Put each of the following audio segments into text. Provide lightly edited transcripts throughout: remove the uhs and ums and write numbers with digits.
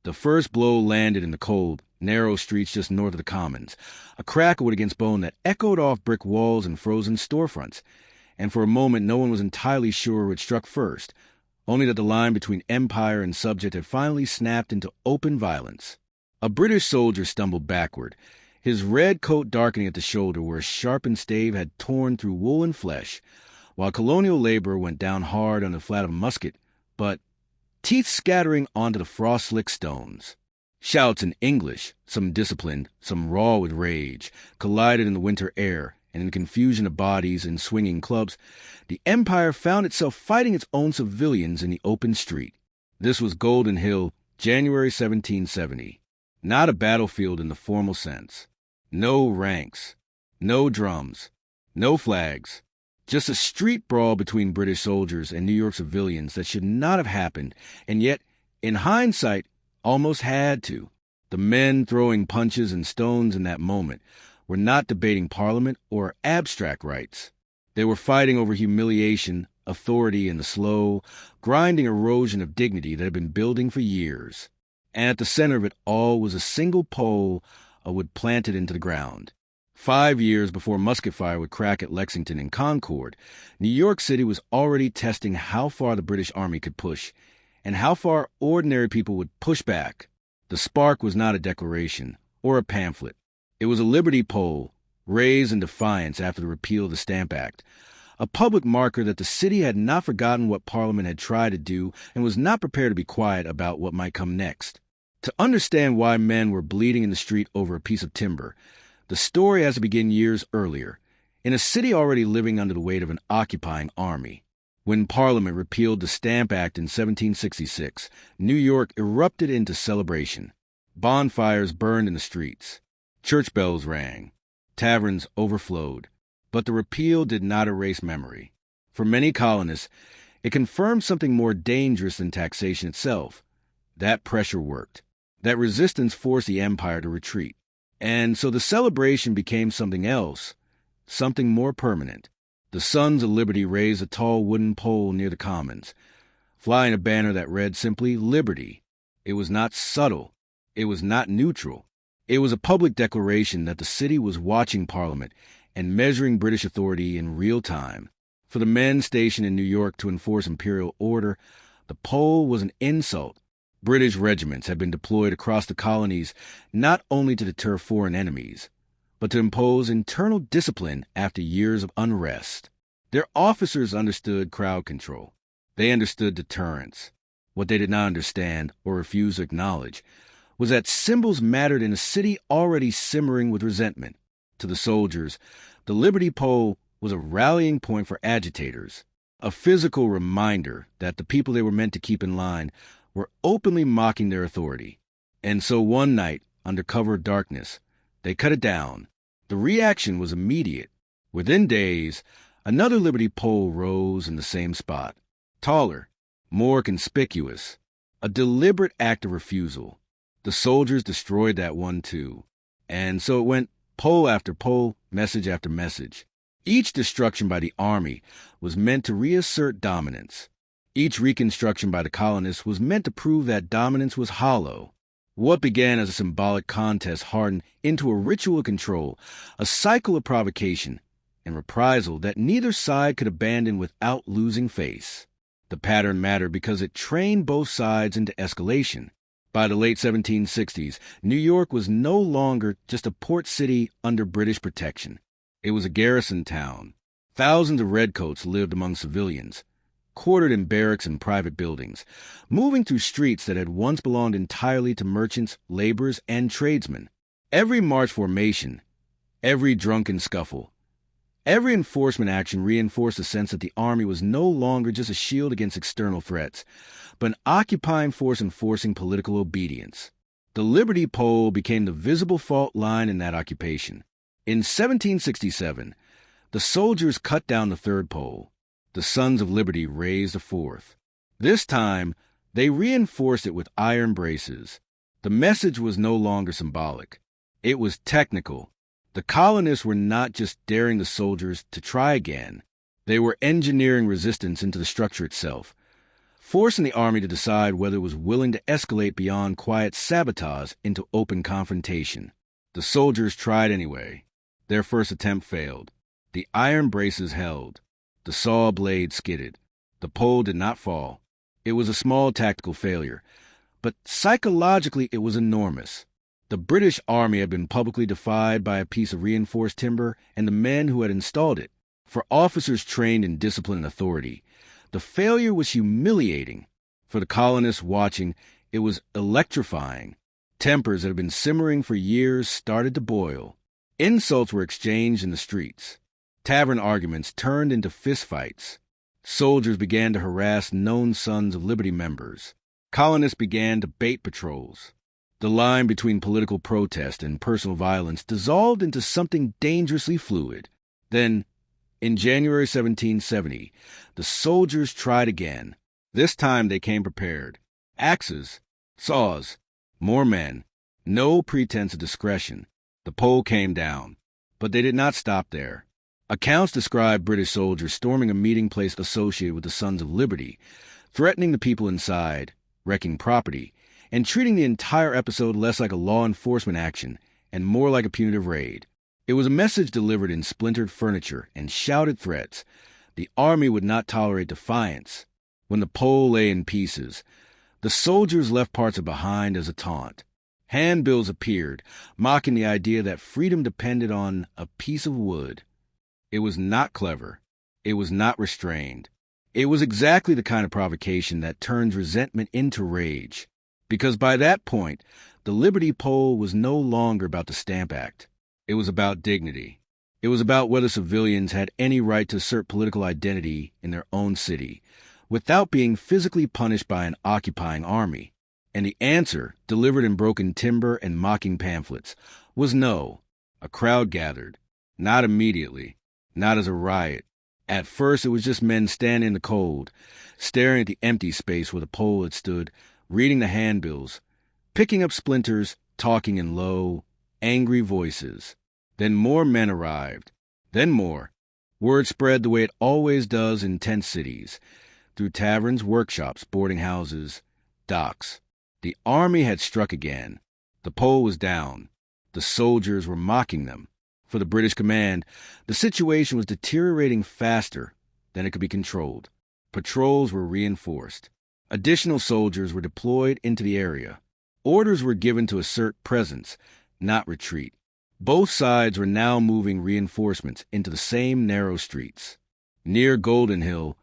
The first blow landed in the cold, narrow streets just north of the Commons, a crack of wood against bone that echoed off brick walls and frozen storefronts. And for a moment no one was entirely sure which struck first, only that the line between empire and subject had finally snapped into open violence. A British soldier stumbled backward, his red coat darkening at the shoulder where a sharpened stave had torn through wool and flesh, while colonial laborer went down hard on the flat of a musket, but teeth scattering onto the frost-slick stones. Shouts in English, some disciplined, some raw with rage, collided in the winter air, and in the confusion of bodies and swinging clubs, the Empire found itself fighting its own civilians in the open street. This was Golden Hill, January 1770. Not a battlefield in the formal sense. No ranks, no drums, no flags. Just a street brawl between British soldiers and New York civilians that should not have happened, and yet, in hindsight, almost had to. The men throwing punches and stones in that moment were not debating Parliament or abstract rights. They were fighting over humiliation, authority, and the slow, grinding erosion of dignity that had been building for years. And at the center of it all was a single pole of wood planted into the ground. 5 years before musket fire would crack at Lexington and Concord, New York City was already testing how far the British Army could push, and how far ordinary people would push back. The spark was not a declaration or a pamphlet. It was a liberty pole, raised in defiance after the repeal of the Stamp Act, a public marker that the city had not forgotten what Parliament had tried to do and was not prepared to be quiet about what might come next. To understand why men were bleeding in the street over a piece of timber, the story has to begin years earlier, in a city already living under the weight of an occupying army. When Parliament repealed the Stamp Act in 1766, New York erupted into celebration. Bonfires burned in the streets. Church bells rang. Taverns overflowed. But the repeal did not erase memory. For many colonists, it confirmed something more dangerous than taxation itself. That pressure worked. That resistance forced the empire to retreat. And so the celebration became something else, something more permanent. The Sons of Liberty raised a tall wooden pole near the Commons, flying a banner that read simply Liberty. It was not subtle. It was not neutral. It was a public declaration that the city was watching Parliament and measuring British authority in real time. For the men stationed in New York to enforce imperial order, the pole was an insult. British regiments had been deployed across the colonies not only to deter foreign enemies, but to impose internal discipline after years of unrest. Their officers understood crowd control. They understood deterrence. What they did not understand or refuse to acknowledge was that symbols mattered in a city already simmering with resentment. To the soldiers, the Liberty Pole was a rallying point for agitators, a physical reminder that the people they were meant to keep in line were openly mocking their authority. And so one night, under cover of darkness, they cut it down. The reaction was immediate. Within days, another Liberty Pole rose in the same spot, taller, more conspicuous, a deliberate act of refusal. The soldiers destroyed that one too. And so it went pole after pole, message after message. Each destruction by the army was meant to reassert dominance. Each reconstruction by the colonists was meant to prove that dominance was hollow. What began as a symbolic contest hardened into a ritual of control, a cycle of provocation and reprisal that neither side could abandon without losing face. The pattern mattered because it trained both sides into escalation. By the late 1760s, New York was no longer just a port city under British protection. It was a garrison town. Thousands of redcoats lived among civilians, quartered in barracks and private buildings, moving through streets that had once belonged entirely to merchants, laborers, and tradesmen. Every march formation, every drunken scuffle, every enforcement action reinforced the sense that the army was no longer just a shield against external threats, but an occupying force enforcing political obedience. The Liberty Pole became the visible fault line in that occupation. In 1767, the soldiers cut down the third pole. The Sons of Liberty raised the fourth. This time, they reinforced it with iron braces. The message was no longer symbolic. It was technical. The colonists were not just daring the soldiers to try again. They were engineering resistance into the structure itself. forcing the army to decide whether it was willing to escalate beyond quiet sabotage into open confrontation. The soldiers tried anyway. Their first attempt failed. The iron braces held. The saw blade skidded. The pole did not fall. It was a small tactical failure, but psychologically it was enormous. The British Army had been publicly defied by a piece of reinforced timber and the men who had installed it. For officers trained in discipline and authority, the failure was humiliating. For the colonists watching, it was electrifying. Tempers that had been simmering for years started to boil. Insults were exchanged in the streets. Tavern arguments turned into fistfights. Soldiers began to harass known Sons of Liberty members. Colonists began to bait patrols. The line between political protest and personal violence dissolved into something dangerously fluid. Then, in January 1770, the soldiers tried again. This time they came prepared. Axes, saws, more men, no pretense of discretion. The pole came down, but they did not stop there. Accounts describe British soldiers storming a meeting place associated with the Sons of Liberty, threatening the people inside, wrecking property, and treating the entire episode less like a law enforcement action and more like a punitive raid. It was a message delivered in splintered furniture and shouted threats. The army would not tolerate defiance. When the pole lay in pieces, the soldiers left parts of it behind as a taunt. Handbills appeared, mocking the idea that freedom depended on a piece of wood. It was not clever. It was not restrained. It was exactly the kind of provocation that turns resentment into rage. Because by that point, the Liberty Pole was no longer about the Stamp Act. It was about dignity. It was about whether civilians had any right to assert political identity in their own city, without being physically punished by an occupying army. And the answer, delivered in broken timber and mocking pamphlets, was no. A crowd gathered. Not immediately. Not as a riot. At first, it was just men standing in the cold, staring at the empty space where the pole had stood, reading the handbills, picking up splinters, talking in low, angry voices. Then more men arrived. Then more. Word spread the way it always does in tent cities, through taverns, workshops, boarding houses, docks. The army had struck again. The pole was down. The soldiers were mocking them. For the British command, the situation was deteriorating faster than it could be controlled. Patrols were reinforced. Additional soldiers were deployed into the area. Orders were given to assert presence, not retreat. Both sides were now moving reinforcements into the same narrow streets. Near Golden Hill,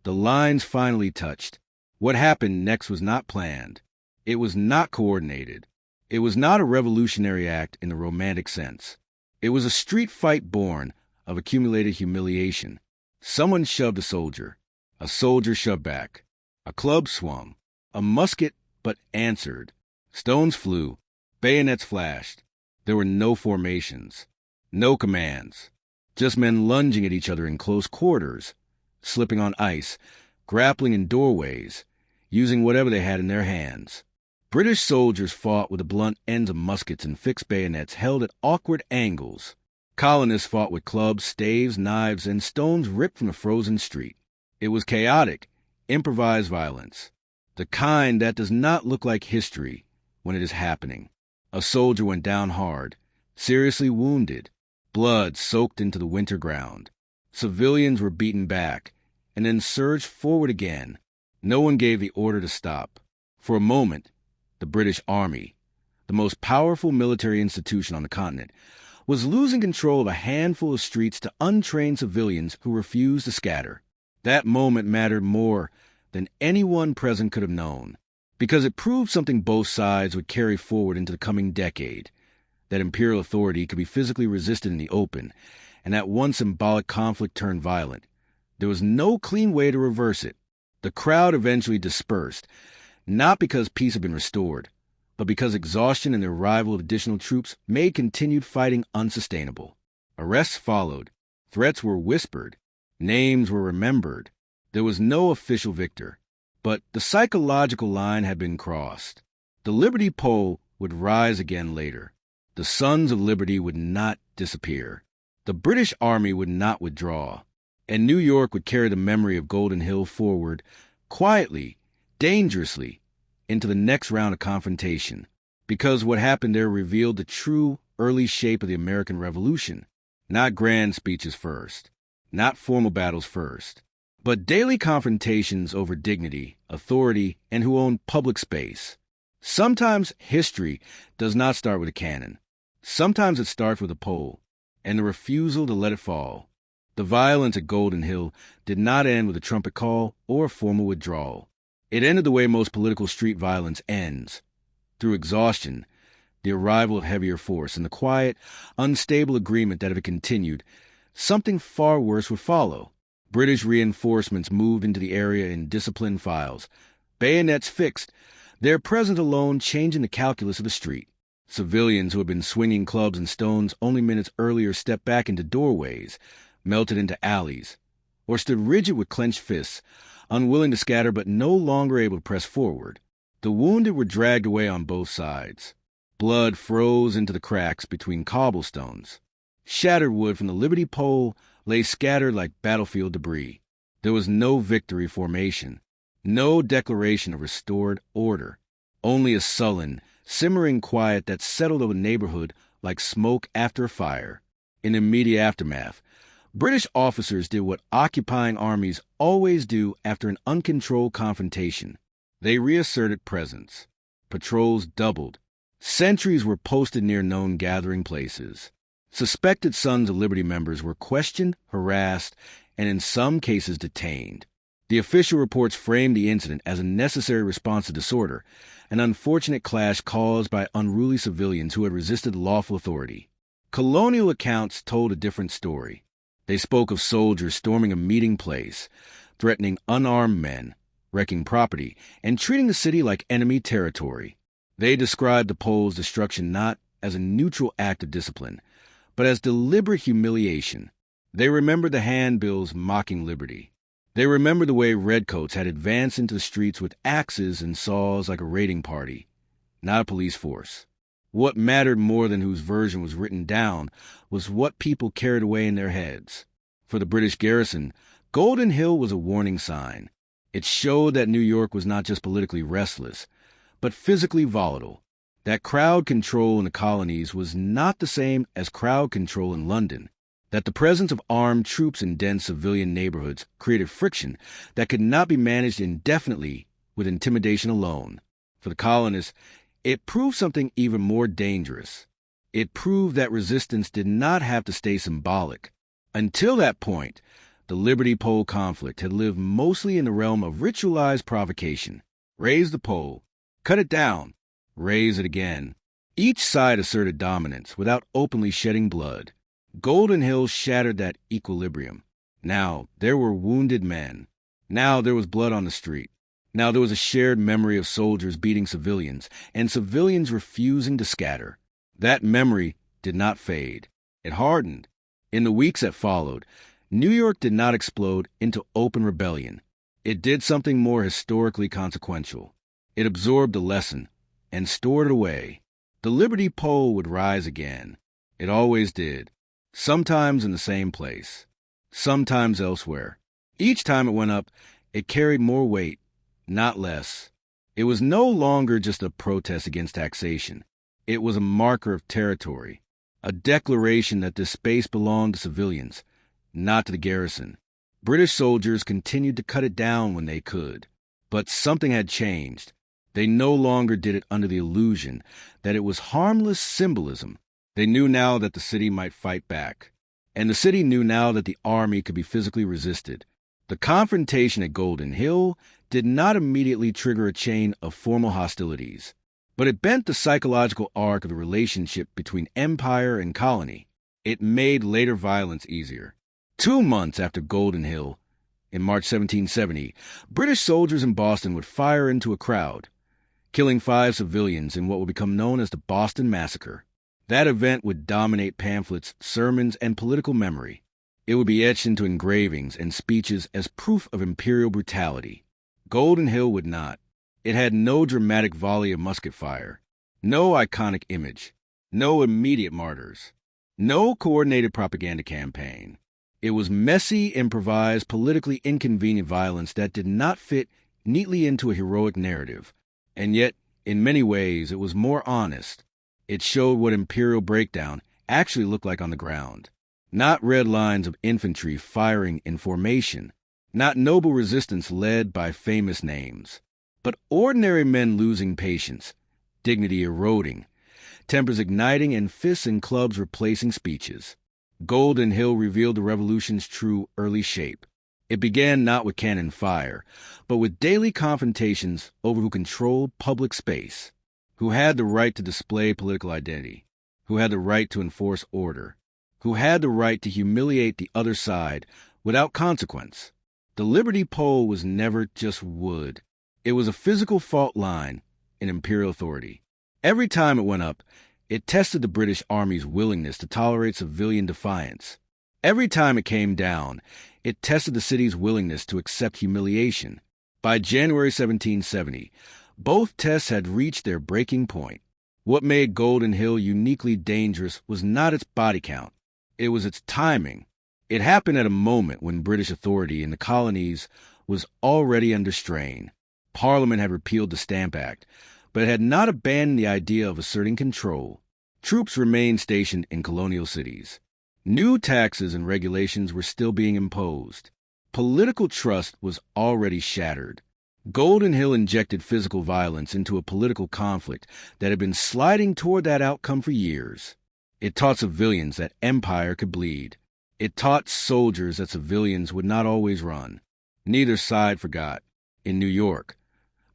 the lines finally touched. What happened next was not planned. It was not coordinated. It was not a revolutionary act in the romantic sense. It was a street fight born of accumulated humiliation. Someone shoved a soldier. A soldier shoved back. A club swung. A musket but answered. Stones flew. Bayonets flashed. There were no formations. No commands. Just men lunging at each other in close quarters, slipping on ice, grappling in doorways, using whatever they had in their hands. British soldiers fought with the blunt ends of muskets and fixed bayonets held at awkward angles. Colonists fought with clubs, staves, knives, and stones ripped from the frozen street. It was chaotic, improvised violence. The kind that does not look like history when it is happening. A soldier went down hard, seriously wounded. Blood soaked into the winter ground. Civilians were beaten back, and then surged forward again. No one gave the order to stop. For a moment, the British Army, the most powerful military institution on the continent, was losing control of a handful of streets to untrained civilians who refused to scatter. That moment mattered more than anyone present could have known, because it proved something both sides would carry forward into the coming decade, that imperial authority could be physically resisted in the open, and that once symbolic conflict turned violent, there was no clean way to reverse it. The crowd eventually dispersed, not because peace had been restored, but because exhaustion and the arrival of additional troops made continued fighting unsustainable. Arrests followed. Threats were whispered. Names were remembered. There was no official victor, but the psychological line had been crossed. The Liberty Pole would rise again later. The Sons of Liberty would not disappear. The British Army would not withdraw. And New York would carry the memory of Golden Hill forward, quietly dangerously, into the next round of confrontation, because what happened there revealed the true early shape of the American Revolution. Not grand speeches first, not formal battles first, but daily confrontations over dignity, authority, and who owned public space. Sometimes history does not start with a cannon. Sometimes it starts with a pole, and the refusal to let it fall. The violence at Golden Hill did not end with a trumpet call or a formal withdrawal. It ended the way most political street violence ends, through exhaustion, the arrival of heavier force, and the quiet, unstable agreement that if it continued, something far worse would follow. British reinforcements moved into the area in disciplined files, bayonets fixed, their presence alone changing the calculus of the street. Civilians who had been swinging clubs and stones only minutes earlier stepped back into doorways, melted into alleys, or stood rigid with clenched fists, unwilling to scatter but no longer able to press forward. The wounded were dragged away on both sides. Blood froze into the cracks between cobblestones. Shattered wood from the Liberty Pole lay scattered like battlefield debris. There was no victory formation, no declaration of restored order, only a sullen, simmering quiet that settled over the neighborhood like smoke after a fire. In the immediate aftermath, British officers did what occupying armies always do after an uncontrolled confrontation. They reasserted presence. Patrols doubled. Sentries were posted near known gathering places. Suspected Sons of Liberty members were questioned, harassed, and in some cases detained. The official reports framed the incident as a necessary response to disorder, an unfortunate clash caused by unruly civilians who had resisted lawful authority. Colonial accounts told a different story. They spoke of soldiers storming a meeting place, threatening unarmed men, wrecking property, and treating the city like enemy territory. They described the Poles' destruction not as a neutral act of discipline, but as deliberate humiliation. They remembered the handbills mocking liberty. They remembered the way redcoats had advanced into the streets with axes and saws like a raiding party, not a police force. What mattered more than whose version was written down was what people carried away in their heads. For the British garrison, Golden Hill was a warning sign. It showed that New York was not just politically restless, but physically volatile. That crowd control in the colonies was not the same as crowd control in London. That the presence of armed troops in dense civilian neighborhoods created friction that could not be managed indefinitely with intimidation alone. For the colonists, it proved something even more dangerous. It proved that resistance did not have to stay symbolic. Until that point, the Liberty Pole conflict had lived mostly in the realm of ritualized provocation. Raise the pole, cut it down, raise it again. Each side asserted dominance without openly shedding blood. Golden Hill shattered that equilibrium. Now there were wounded men. Now there was blood on the street. Now there was a shared memory of soldiers beating civilians, and civilians refusing to scatter. That memory did not fade. It hardened. In the weeks that followed, New York did not explode into open rebellion. It did something more historically consequential. It absorbed the lesson and stored it away. The Liberty Pole would rise again. It always did. Sometimes in the same place, sometimes elsewhere. Each time it went up, it carried more weight, not less. It was no longer just a protest against taxation. It was a marker of territory, a declaration that this space belonged to civilians, not to the garrison. British soldiers continued to cut it down when they could. But something had changed. They no longer did it under the illusion that it was harmless symbolism. They knew now that the city might fight back. And the city knew now that the army could be physically resisted. The confrontation at Golden Hill did not immediately trigger a chain of formal hostilities, but it bent the psychological arc of the relationship between empire and colony. It made later violence easier. 2 months after Golden Hill, in March 1770, British soldiers in Boston would fire into a crowd, killing 5 civilians in what would become known as the Boston Massacre. That event would dominate pamphlets, sermons, and political memory. It would be etched into engravings and speeches as proof of imperial brutality. Golden Hill would not. It had no dramatic volley of musket fire, no iconic image, no immediate martyrs, no coordinated propaganda campaign. It was messy, improvised, politically inconvenient violence that did not fit neatly into a heroic narrative. And yet, in many ways, it was more honest. It showed what imperial breakdown actually looked like on the ground. Not red lines of infantry firing in formation, not noble resistance led by famous names, but ordinary men losing patience, dignity eroding, tempers igniting, and fists and clubs replacing speeches. Golden Hill revealed the revolution's true early shape. It began not with cannon fire, but with daily confrontations over who controlled public space, who had the right to display political identity, who had the right to enforce order, who had the right to humiliate the other side without consequence. The Liberty Pole was never just wood. It was a physical fault line in imperial authority. Every time it went up, it tested the British Army's willingness to tolerate civilian defiance. Every time it came down, it tested the city's willingness to accept humiliation. By January 1770, both tests had reached their breaking point. What made Golden Hill uniquely dangerous was not its body count. It was its timing. It happened at a moment when British authority in the colonies was already under strain. Parliament had repealed the Stamp Act, but it had not abandoned the idea of asserting control. Troops remained stationed in colonial cities. New taxes and regulations were still being imposed. Political trust was already shattered. Golden Hill injected physical violence into a political conflict that had been sliding toward that outcome for years. It taught civilians that empire could bleed. It taught soldiers that civilians would not always run. Neither side forgot. In New York,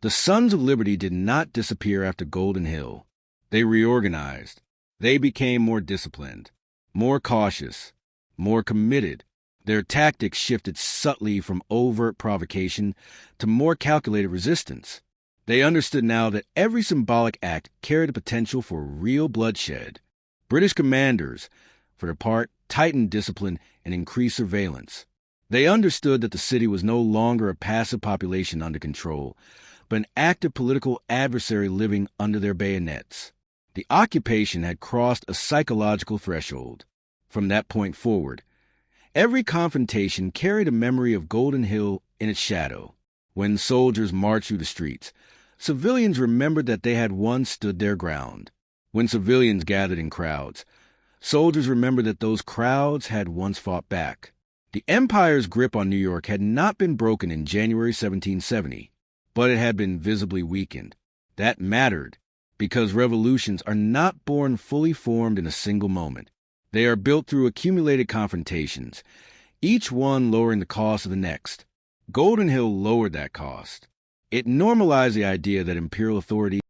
the Sons of Liberty did not disappear after Golden Hill. They reorganized. They became more disciplined, more cautious, more committed. Their tactics shifted subtly from overt provocation to more calculated resistance. They understood now that every symbolic act carried the potential for real bloodshed. British commanders, for their part, tightened discipline and increased surveillance. They understood that the city was no longer a passive population under control, but an active political adversary living under their bayonets. The occupation had crossed a psychological threshold. From that point forward, every confrontation carried a memory of Golden Hill in its shadow. When soldiers marched through the streets, civilians remembered that they had once stood their ground. When civilians gathered in crowds, soldiers remembered that those crowds had once fought back. The Empire's grip on New York had not been broken in January 1770, but it had been visibly weakened. That mattered, because revolutions are not born fully formed in a single moment. They are built through accumulated confrontations, each one lowering the cost of the next. Golden Hill lowered that cost. It normalized the idea that imperial authority